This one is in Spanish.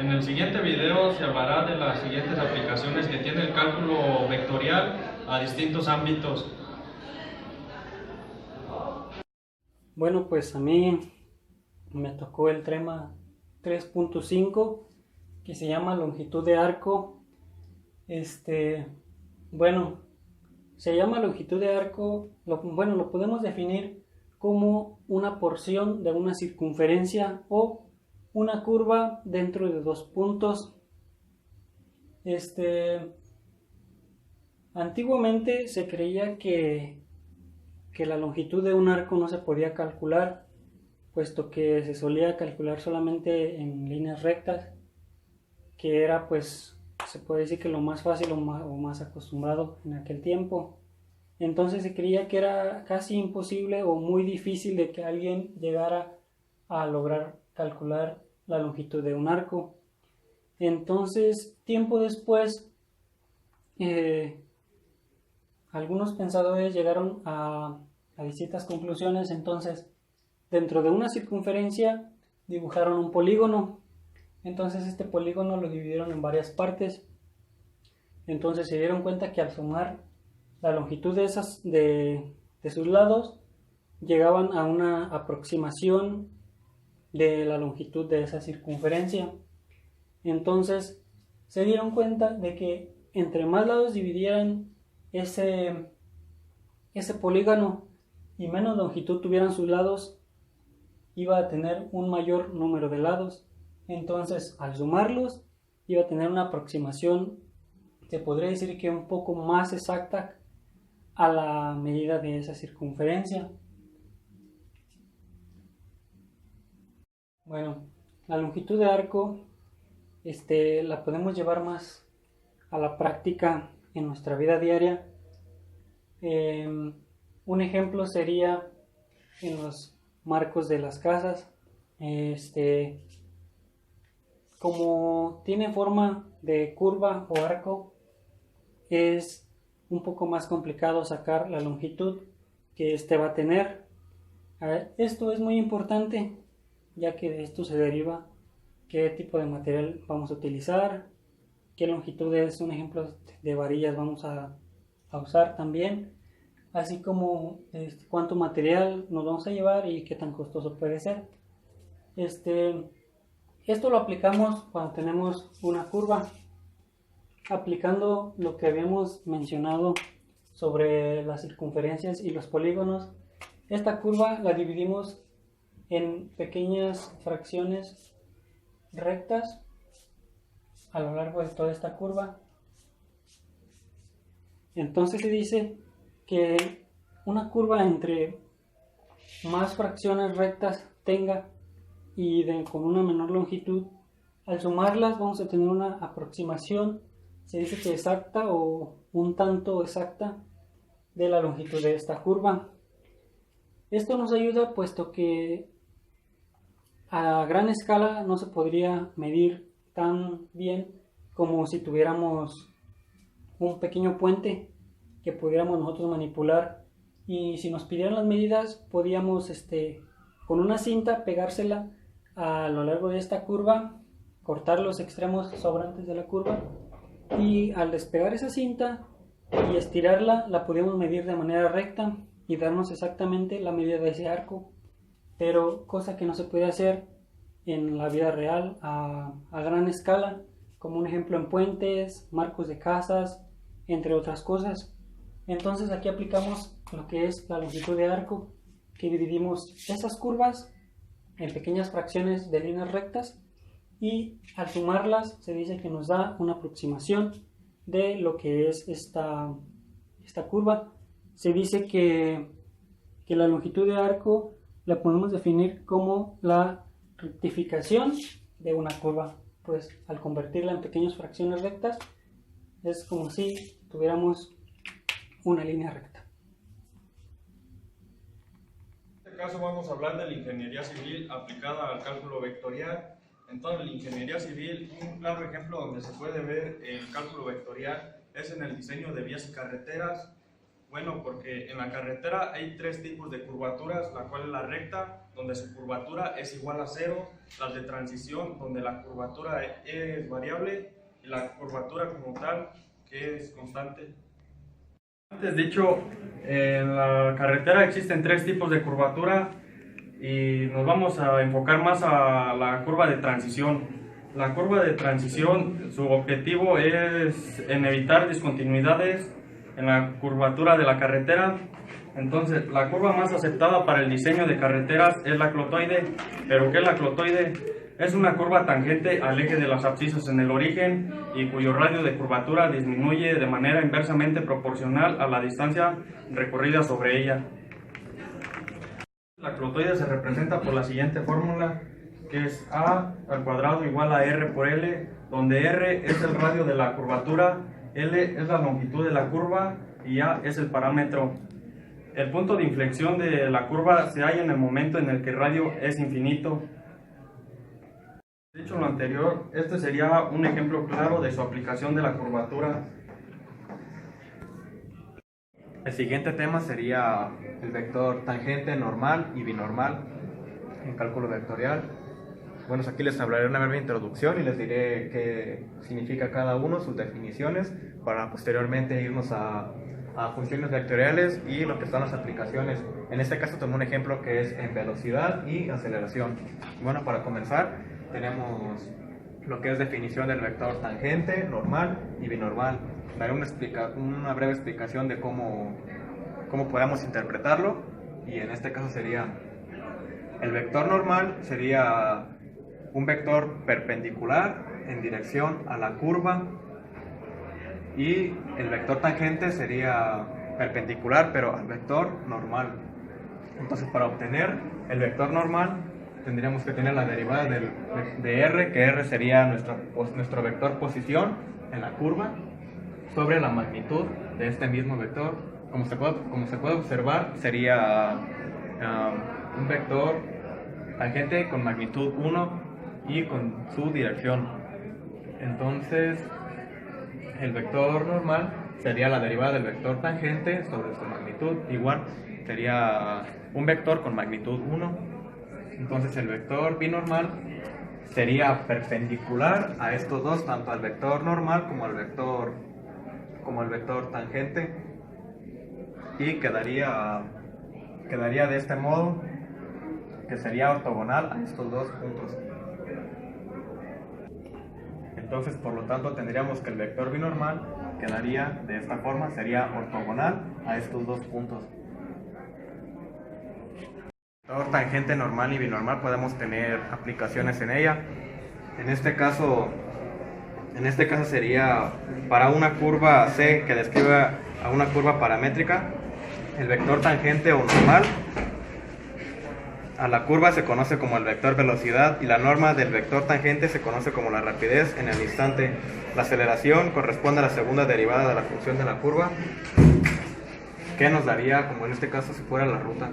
En el siguiente video se hablará de las siguientes aplicaciones que tiene el cálculo vectorial a distintos ámbitos. Bueno, pues a mí me tocó el tema 3.5 que se llama longitud de arco. Bueno, se llama longitud de arco, lo podemos definir como una porción de una circunferencia o una curva dentro de dos puntos. Antiguamente se creía que la longitud de un arco no se podía calcular, puesto que se solía calcular solamente en líneas rectas, que era, pues, se puede decir que lo más fácil o más acostumbrado en aquel tiempo. Entonces se creía que era casi imposible o muy difícil de que alguien llegara a lograr calcular la longitud de un arco. Entonces, tiempo después, algunos pensadores llegaron a distintas conclusiones. Entonces, dentro de una circunferencia dibujaron un polígono. Entonces este polígono lo dividieron en varias partes. Entonces se dieron cuenta que al sumar la longitud de sus lados, llegaban a una aproximación de la longitud de esa circunferencia. Entonces se dieron cuenta de que entre más lados dividieran ese polígono y menos longitud tuvieran sus lados, iba a tener un mayor número de lados. Entonces, al sumarlos, iba a tener una aproximación, se podría decir que un poco más exacta a la medida de esa circunferencia. Bueno, la longitud de arco la podemos llevar más a la práctica en nuestra vida diaria. Un ejemplo sería en los marcos de las casas. Como tiene forma de curva o arco, es un poco más complicado sacar la longitud que va a tener. Esto es muy importante, ya que de esto se deriva qué tipo de material vamos a utilizar, qué longitudes, un ejemplo de varillas vamos a usar también, así como cuánto material nos vamos a llevar y qué tan costoso puede ser. Esto lo aplicamos cuando tenemos una curva, aplicando lo que habíamos mencionado sobre las circunferencias y los polígonos. Esta curva la dividimos en pequeñas fracciones rectas a lo largo de toda esta curva. Entonces se dice que una curva entre más fracciones rectas tenga y con una menor longitud, al sumarlas vamos a tener una aproximación, se dice que exacta o un tanto exacta, de la longitud de esta curva. Esto nos ayuda puesto que a gran escala no se podría medir tan bien como si tuviéramos un pequeño puente que pudiéramos nosotros manipular, y si nos pidieran las medidas podíamos con una cinta pegársela a lo largo de esta curva, cortar los extremos sobrantes de la curva, y al despegar esa cinta y estirarla la podíamos medir de manera recta y darnos exactamente la medida de ese arco, pero cosa que no se puede hacer en la vida real a gran escala, como un ejemplo en puentes, marcos de casas, entre otras cosas. Entonces aquí aplicamos lo que es la longitud de arco, que dividimos esas curvas en pequeñas fracciones de líneas rectas, y al sumarlas se dice que nos da una aproximación de lo que es esta curva. Se dice que la longitud de arco la podemos definir como la rectificación de una curva, pues al convertirla en pequeñas fracciones rectas es como si tuviéramos una línea recta. En este caso vamos a hablar de la ingeniería civil aplicada al cálculo vectorial. Entonces, la ingeniería civil, un claro ejemplo donde se puede ver el cálculo vectorial es en el diseño de vías y carreteras. Bueno, porque en la carretera hay tres tipos de curvaturas, la cual es la recta, donde su curvatura es igual a 0, las de transición, donde la curvatura es variable y la curvatura como tal, que es constante. Antes dicho, en la carretera existen 3 tipos de curvatura y nos vamos a enfocar más a la curva de transición. La curva de transición, su objetivo es en evitar discontinuidades en la curvatura de la carretera. Entonces, la curva más aceptada para el diseño de carreteras es la clotoide. ¿Pero qué es la clotoide? Es una curva tangente al eje de las abscisas en el origen y cuyo radio de curvatura disminuye de manera inversamente proporcional a la distancia recorrida sobre ella. La clotoide se representa por la siguiente fórmula, que es A al cuadrado igual a R por L, donde R es el radio de la curvatura, L es la longitud de la curva y A es el parámetro. El punto de inflexión de la curva se halla en el momento en el que el radio es infinito. Dicho lo anterior, este sería un ejemplo claro de su aplicación de la curvatura. El siguiente tema sería el vector tangente, normal y binormal en cálculo vectorial. Bueno, aquí les hablaré una breve introducción y les diré qué significa cada uno, sus definiciones, para posteriormente irnos a funciones vectoriales y lo que son las aplicaciones. En este caso tomé un ejemplo que es en velocidad y aceleración. Bueno, para comenzar tenemos lo que es definición del vector tangente, normal y binormal. Daré una breve explicación de cómo podemos interpretarlo, y en este caso sería el vector normal sería un vector perpendicular en dirección a la curva, y el vector tangente sería perpendicular pero al vector normal. Entonces, para obtener el vector normal tendríamos que tener la derivada de R, que R sería nuestro vector posición en la curva, sobre la magnitud de este mismo vector. Como se puede observar, sería un vector tangente con magnitud 1 y con su dirección. Entonces, el vector normal sería la derivada del vector tangente sobre su magnitud. Igual sería un vector con magnitud 1. Entonces, el vector binormal sería perpendicular a estos dos, tanto al vector normal como al vector tangente, y quedaría de este modo, que sería ortogonal a estos dos puntos. Entonces, por lo tanto, tendríamos que el vector binormal quedaría de esta forma, sería ortogonal a estos dos puntos. Vector tangente normal y binormal podemos tener aplicaciones en ella. En este caso sería para una curva C que describa a una curva paramétrica. El vector tangente o normal a la curva se conoce como el vector velocidad, y la norma del vector tangente se conoce como la rapidez en el instante. La aceleración corresponde a la segunda derivada de la función de la curva, que nos daría, como en este caso, si fuera la ruta.